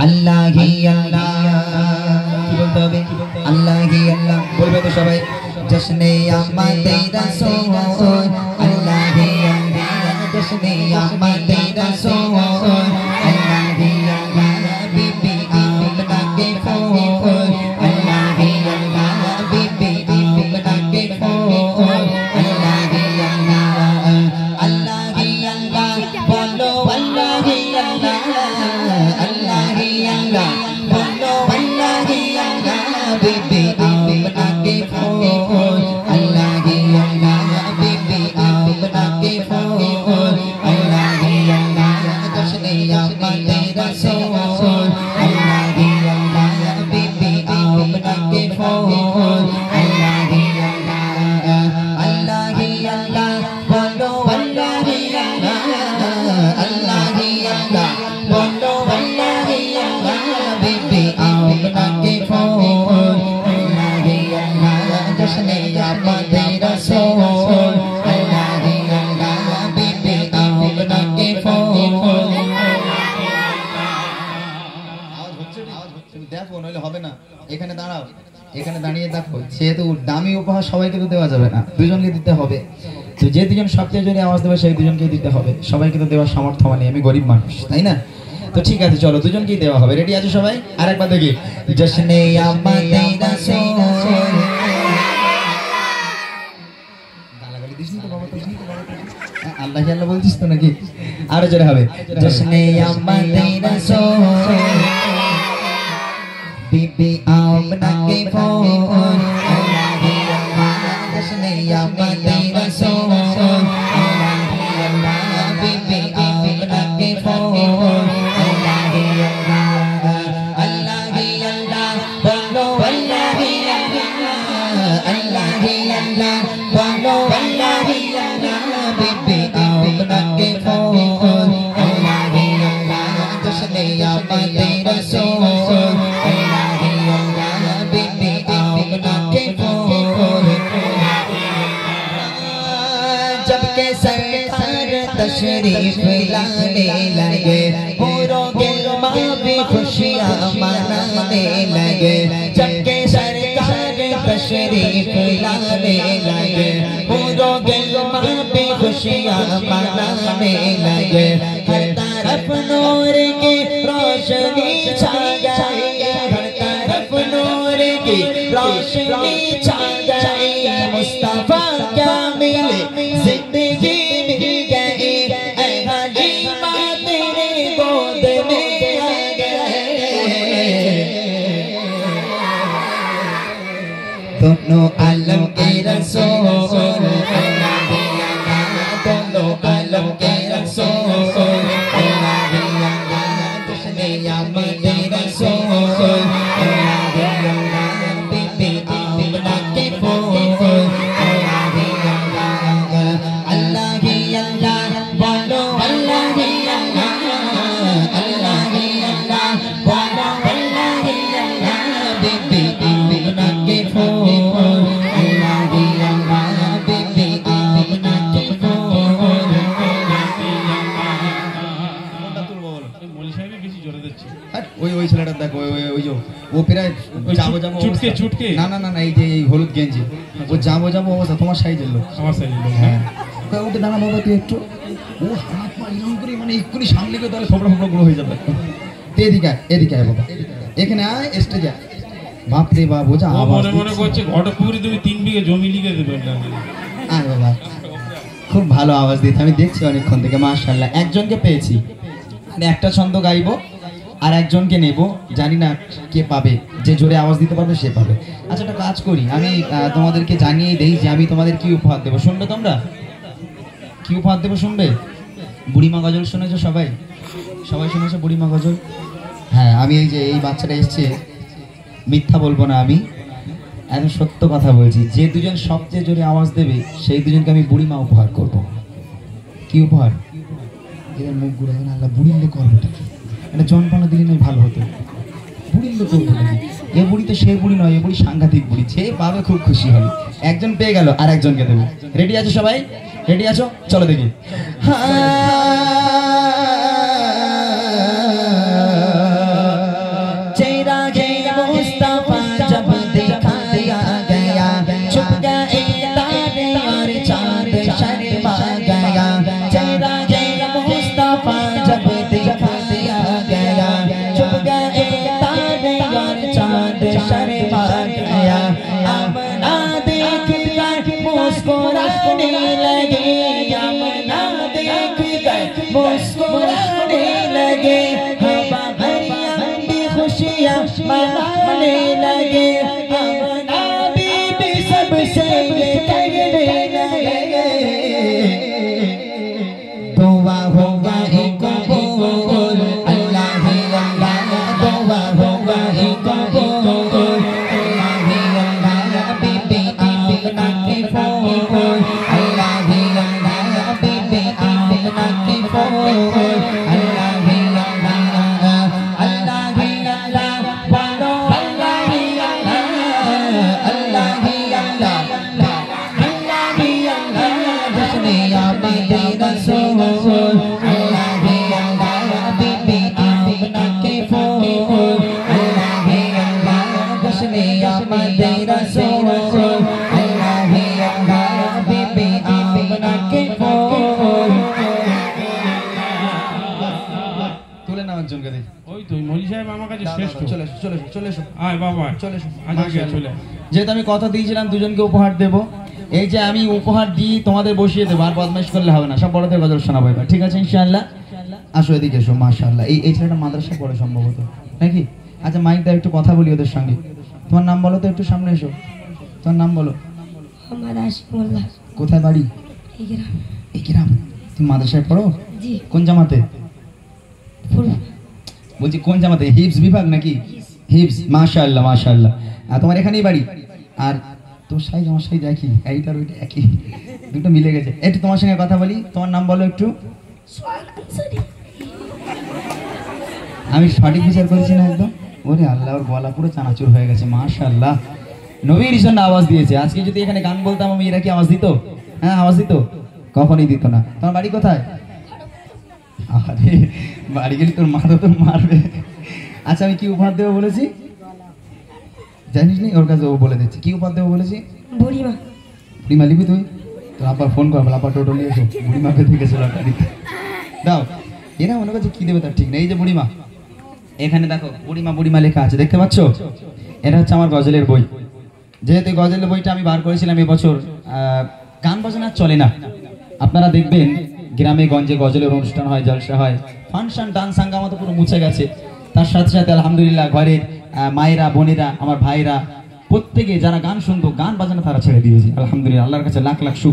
अल्लाह ही अल्लाह की बोलते হবে अल्लाह ही अल्लाह बोलবে তো সবাই जश्न आमद रसूल अल्लाह ही अल्लाह जश्न आमद रसूल अल्लाह ही अल्लाह बीबी आमना के फूल अल्लाह ही अल्लाह बीबी आमना के फूल अल्लाह ही अल्लाह बोलो अल्लाह ही अल्लाह अल्लाह ही अल्लाह बोलो अल्लाह ही अल्लाह बीबी आमना के फूल अल्लाह ही अल्लाह बीबी आमना के फूल अल्लाह ही अल्लाह जश्न आमद रसूल अल्लाह ही अल्लाह बीबी आमना के फूल अल्लाह ही अल्लाह बोलो अल्लाह ही अल्लाह अल्लाह ही अल्लाह बोलो अल्लाह ही अल्लाह बीबी आमना के फूल अल्लाह ही अल्लाह जश्न आमद रसूल अल्लाह ही अल्लाह बीबी आमना के फूल দেখো নইলে হবে না এখানে দাঁড়াও এখানে দাঁড়িয়ে দেখো যেহেতু দামি উপহার সবাইকে তো দেওয়া যাবে না দুজনকে দিতে হবে তো যে দুজন সবচেয়ে জোরে আওয়াজ দেবে সেই দুজনকেই দিতে হবে সবাইকে তো দেওয়ার সামর্থ্য নেই আমি গরিব মানুষ তাই না তো ঠিক আছে চলো দুজনকেই দেওয়া হবে রেডি আছো সবাই আরেকবার দেখি জশ্নে আম্মাদ রাসূল গালাগালি দিস না তো বাবা তুই আল্লাহ আল্লাহ বলছিস তো নাকি আরো জোরে হবে জশ্নে আম্মাদ রাসূল बीबी आमना के फूल अल्लाह ही अल्लाह जश्न आमद रसूल अल्लाह ही अल्लाह बीबी आमना के फूल अल्लाह ही अल्लाह बोलो अल्लाह ही अल्लाह अल्लाह ही अल्लाह बोलो अल्लाह ही अल्लाह बीबी आमना के फूल अल्लाह ही अल्लाह जश्न आमद रसूल तशरीफ लाने लगे पूरों गिलमा भी खुशियाँ मनाने लगे जबकि सरकार तशरीफ लाने लगे पूरों गिलमा भी खुशियाँ मनाने लगे हर तरफ नूर की रोशनी छा गई हर तरफ नूर की रोशनी छा गई मुस्तफा क्या मिले जिंदगी दोनों आलम के रसूल अल्लाह ही अल्लाह दोनों आलम के रसूल अल्लाह ही अल्लाह जश्न आमद रसूल अल्लाह ही अल्लाह बीबी आमना के फूल अल्लाह ही अल्लाह बोलो अल्लाह ही अल्लाह अल्लाह ही अल्लाह बोलो अल्लाह ही अल्लाह बीबी आमना के फूल ওই ছেলেটা দেখো ওই যে ও প্রায় যাবো চুটকে চুটকে না না না না এই যে এই হলুদ গেঞ্জি ও যাবো অবস্থা তোমার সাইজের লোক আমার সাইজের লোক হ্যাঁ ওটা দাঁড়া বাবা তুই একটু ও হাত পা এরকম করে মানে এক্ষুনি সামনে গিয়ে তাহলে ফোপড়া গুলো হয়ে যাবে এদিকে আয় বাবা এখানে আয় স্টেজে বাপ রে বাপ বোঝা মনে মনে করছে ঘটকপুরি তুমি 3 বিঘা জমি লিখে দেবে না আয় বাবা খুব ভালো আওয়াজ দিতে আমি দেখছি অনেকক্ষণ থেকে মাশাআল্লাহ একজনকে পেয়েছি মানে একটা ছন্দ গাইবো আর একজনকে নেব জানি না কে পাবে যে জোরে আওয়াজ দিতে পারবে সে পাবে আচ্ছা একটা কাজ করি আমি তোমাদেরকে জানিয়ে দেই যে আমি তোমাদের কি উপহার দেব শুনবে তোমরা কি উপহার দেব শুনবে বুড়িমা গজল শুনেছো সবাই শুনেছো বুড়িমা গজল হ্যাঁ আমি এই যে এই বাচ্চাটা এসেছে মিথ্যা বলবো না আমি একদম সত্য কথা বলছি যে দুজন সবচেয়ে জোরে আওয়াজ দেবে সেই দুজনকে আমি বুড়িমা উপহার করব কি উপহার এর মুখ ঘুরে না আল্লাহ বুড়িলে করবেটা কি এটা জনপানা দিলে নয় ভালো হতো বুড়িলে করবো নাকি এ বুড়ি তো সেই বুড়ি নয় এ বুড়ি সাংঘাতিক বুড়ি যে পাবে খুব খুশি হবে একজন পেয়ে গেল আর একজনকে দেবো রেডি আছো সবাই রেডি আছো চলো দেখি लगे, हवा मरियम भी खुशियाँ मनाने लगे, नबी सबसे ये कहने लगे, दुआ होगा ही कबूल, अल्लाह ही अल्लाह, दुआ होगा ही कबूल, अल्लाह ही अल्लाह, बीबी आमना की फूल, अल्लाह ही अल्लाह, बीबी आमना की फूल, अल्लाह ही अल्लाह, अल्लाह ही अल्लाह, बोलो अल्लाह ही अल्लाह, अल्लाह ही अल्लाह, अल्लाह ही अल्लाह, जिसने आमद रसूल, अल्लाह ही अल्लाह, बीबी आमना की फूल, अल्लाह ही अल्लाह, जिसने आमद रसूल, अल्लाह ही अल्लाह, बीबी आमना की फूल। তুলে না একজনকে দেখি। ওই তো মলি সাহেব আমার কাছে শ্রেষ্ঠ। চলে এসো, চলে এসো, চলে এসো, আয় বাবা চলে এসো। আগে চলে। যেহেতু আমি কথা দিয়েছিলাম দুজনকে উপহার দেব, এই যে আমি উপহার দিই তোমাদের বসিয়ে দেবো, আর বদমাইশ করলে হবে না, সব বড়দের গজল শোনাবো এবার, ঠিক আছে ইনশাআল্লাহ? আসো এদিকে এসো, মাশাআল্লাহ। এই ছেলেটা মাদ্রাসা পড়ে সম্ভবত নাকি? আচ্ছা মাইক দাও, একটু কথা বলি ওদের সঙ্গে। তোমার নাম বলো তো, একটু সামনে এসো, তোমার নাম বলো। আমার আশিক মোল্লা। কোথায় বাড়ি? এই গ্রাম। এই গ্রাম। তুমি মাদ্রাসায় পড়ো? জি। কোন জামাতে? পূর্ব। বলছি কোন জামাতে? হিফজ বিভাগ নাকি? হিফজ, মাশাআল্লাহ মাশাআল্লাহ। আর তোমার এখানেই বাড়ি? আর তোমার সাইজ আমার সাইজ একই, এইটার ওইটা একই, দুটো মিলে গেছে। একটু তোমার সঙ্গে কথা বলি, তোমার নাম বলো একটু। আমি সঠিক বিচার করেছি না একদম? ওরে আল্লাহ, ওর গলা পুরো চানাচুর হয়ে গেছে, মাশাআল্লাহ। নবীর জন্য আওয়াজ দিয়েছে। আজকে যদি এখানে গান বলতাম আমি, এরা কি আওয়াজ দিত? হ্যাঁ আওয়াজ দিত? কখনই দিত না। তোমার বাড়ি কোথায়? আরে বাড়ি গেলে তোর মাথা তো মারবে। আচ্ছা আমি কি উপহার দেবো বলেছি জানিস নি? ওর কাছে ও বলে দিচ্ছে কি উপহার দেবো বলেছি। বুড়িমা। বুড়িমা নিবি তুই? তোর আবার ফোন কর, আবার টোটো নিয়ে এসো, বুড়িমাকে থেকে গেছে লটারিতে দাও। এরা ওনার কাছে কি দেবে তার ঠিক নেই। এই যে বুড়িমা, এখানে দেখো বুড়িমা বুড়িমা লেখা আছে, দেখতে পাচ্ছ? এটা হচ্ছে আমার গজলের বই। যেহেতু গজলের বইটা আমি বার করেছিলাম এবছর, গান বাজনা চলে না। আপনারা দেখবেন গ্রামে গঞ্জে গজলের অনুষ্ঠান হয়, জলসা হয়, ফাংশন ডান্স হাঙ্গামা তো পুরো মুছে গেছে। তার সাথে সাথে আলহামদুলিল্লাহ ঘরের মায়েরা বোনেরা আমার ভাইরা প্রত্যেকে যারা গান শুনতো, গান বাজনা তারা ছেড়ে দিয়েছে। আলহামদুলিল্লাহ, আল্লাহর কাছে লাখ লাখ শুকর।